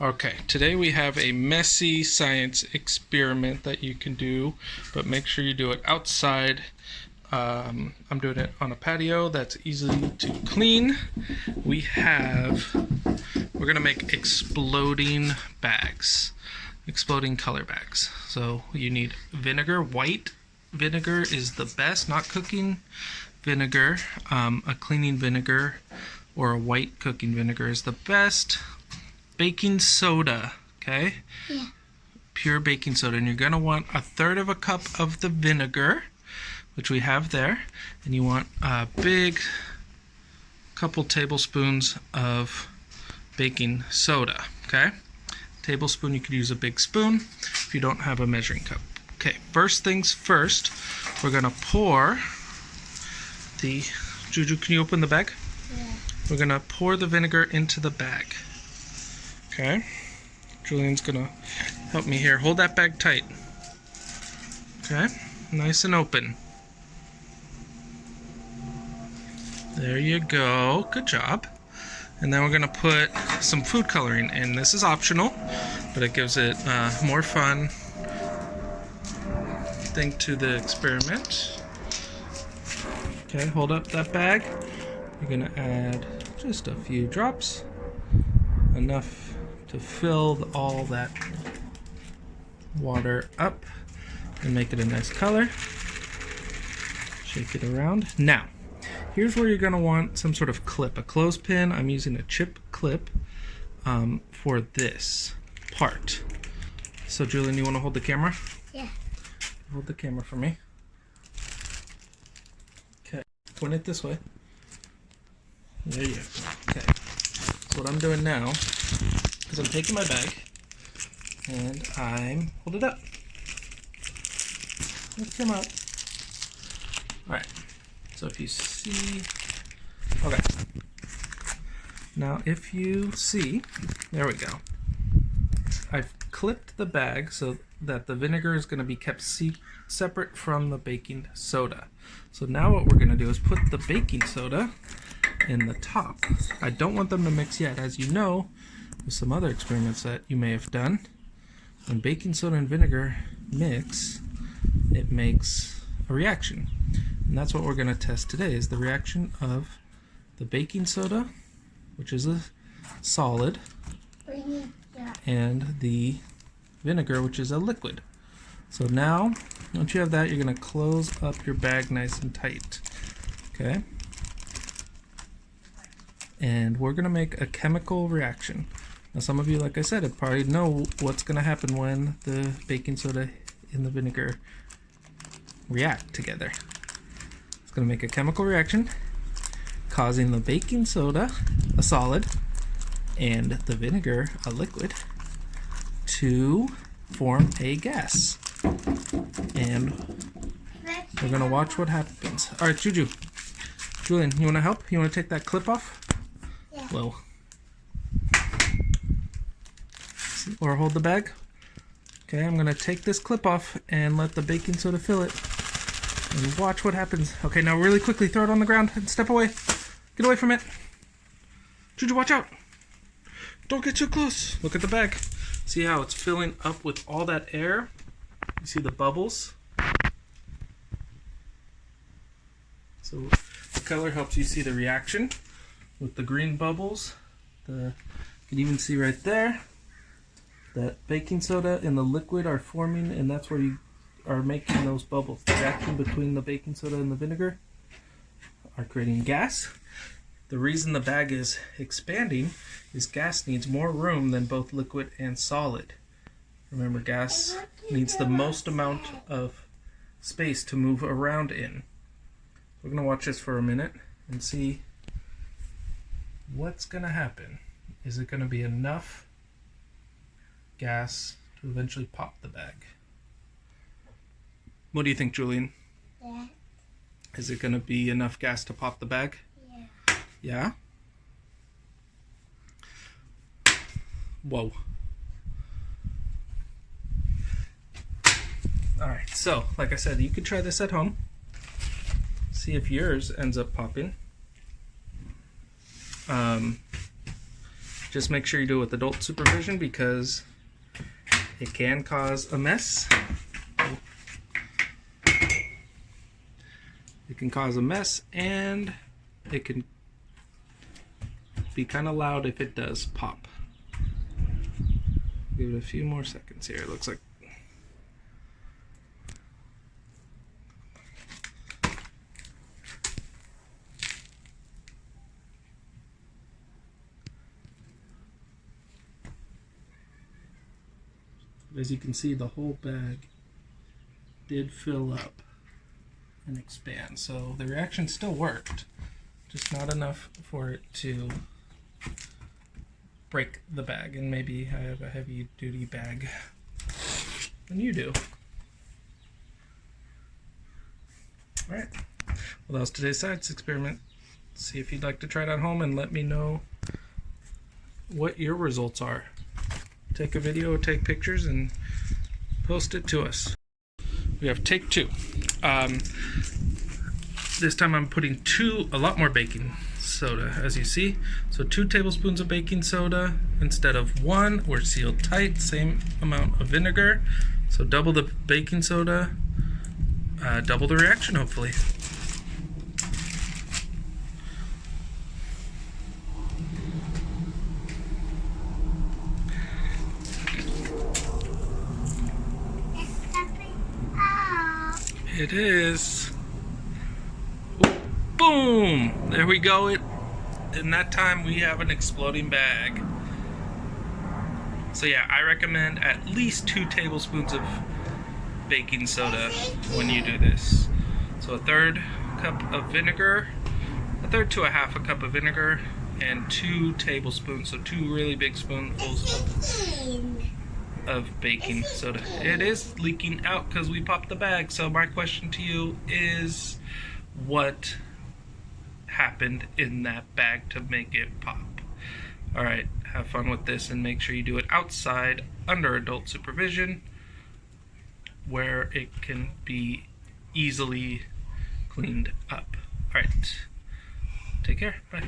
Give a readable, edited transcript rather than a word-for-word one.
Okay, today we have a messy science experiment that you can do, but make sure you do it outside. I'm doing it on a patio that's easy to clean. We're gonna make exploding bags, exploding color bags. So you need vinegar. White vinegar is the best, not cooking vinegar. A cleaning vinegar or a white cooking vinegar is the best. Baking soda, okay? Yeah. Pure baking soda. And you're going to want 1/3 cup of the vinegar, which we have there. And you want a big couple tablespoons of baking soda, okay? Tablespoon, you could use a big spoon if you don't have a measuring cup. Okay, first things first, we're going to pour the... Juju, can you open the bag? Yeah. We're going to pour the vinegar into the bag. Okay, Julian's gonna help me here. Hold that bag tight. Okay, nice and open. There you go, good job. And then we're gonna put some food coloring in. This is optional, but it gives it more fun thing to the experiment. Okay, hold up that bag. You're gonna add just a few drops, enough to fill all that water up and make it a nice color. Shake it around. Now, here's where you're going to want some sort of clip, a clothespin. I'm using a chip clip for this part. So, Julian, you want to hold the camera? Yeah. Hold the camera for me. Okay, point it this way. There you go. Okay. So what I'm doing now is I'm taking my bag and I'm hold it up. Let's come out. Alright. So if you see, okay. Now if you see, there we go. I've clipped the bag so that the vinegar is going to be kept separate from the baking soda. So now what we're going to do is put the baking soda in the top. I don't want them to mix yet. As you know, with some other experiments that you may have done, when baking soda and vinegar mix, it makes a reaction. And that's what we're going to test today, is the reaction of the baking soda, which is a solid, and the vinegar, which is a liquid. So now, once you have that, you're going to close up your bag nice and tight. Okay? And we're going to make a chemical reaction. Now some of you, like I said, probably know what's going to happen when the baking soda and the vinegar react together. It's going to make a chemical reaction, causing the baking soda, a solid, and the vinegar, a liquid, to form a gas. And we're going to watch what happens. Alright, Julian, you want to help? You want to take that clip off? Yeah. Well, or hold the bag. Okay, I'm gonna take this clip off and let the baking soda fill it and watch what happens. Okay, now really quickly throw it on the ground and step away. Get away from it. Juju, watch out. Don't get too close. Look at the bag. See how it's filling up with all that air? You see the bubbles? So the color helps you see the reaction with the green bubbles. You can even see right there that baking soda and the liquid are forming, and that's where you are making those bubbles. The reaction between the baking soda and the vinegar are creating gas. The reason the bag is expanding is gas needs more room than both liquid and solid. Remember, gas needs the most amount of space to move around in. We're going to watch this for a minute and see what's going to happen. Is it going to be enough gas to eventually pop the bag? What do you think, Julian? Yeah. Is it going to be enough gas to pop the bag? Yeah. Yeah? Whoa. Alright, so, like I said, you could try this at home. See if yours ends up popping. Just make sure you do it with adult supervision because it can cause a mess. It can cause a mess, and it can be kind of loud if it does pop. Give it a few more seconds here. It looks like as you can see, the whole bag did fill up and expand. So the reaction still worked, just not enough for it to break the bag. And maybe I have a heavy duty bag than you do. Alright, well, that was today's science experiment. See if you'd like to try it at home and let me know what your results are. Take a video, take pictures, and post it to us. We have take 2. This time I'm putting a lot more baking soda, as you see. So 2 tablespoons of baking soda instead of 1. We're sealed tight. Same amount of vinegar. So double the baking soda, double the reaction, hopefully. It is. Boom! There we go. In that time, we have an exploding bag. So yeah, I recommend at least 2 tablespoons of baking soda when you do this. So a third cup of vinegar, a third to a half a cup of vinegar, and 2 tablespoons, so 2 really big spoonfuls of baking soda. It is leaking out because we popped the bag. So my question to you is, what happened in that bag to make it pop? Alright, have fun with this and make sure you do it outside under adult supervision where it can be easily cleaned up. Alright, take care. Bye.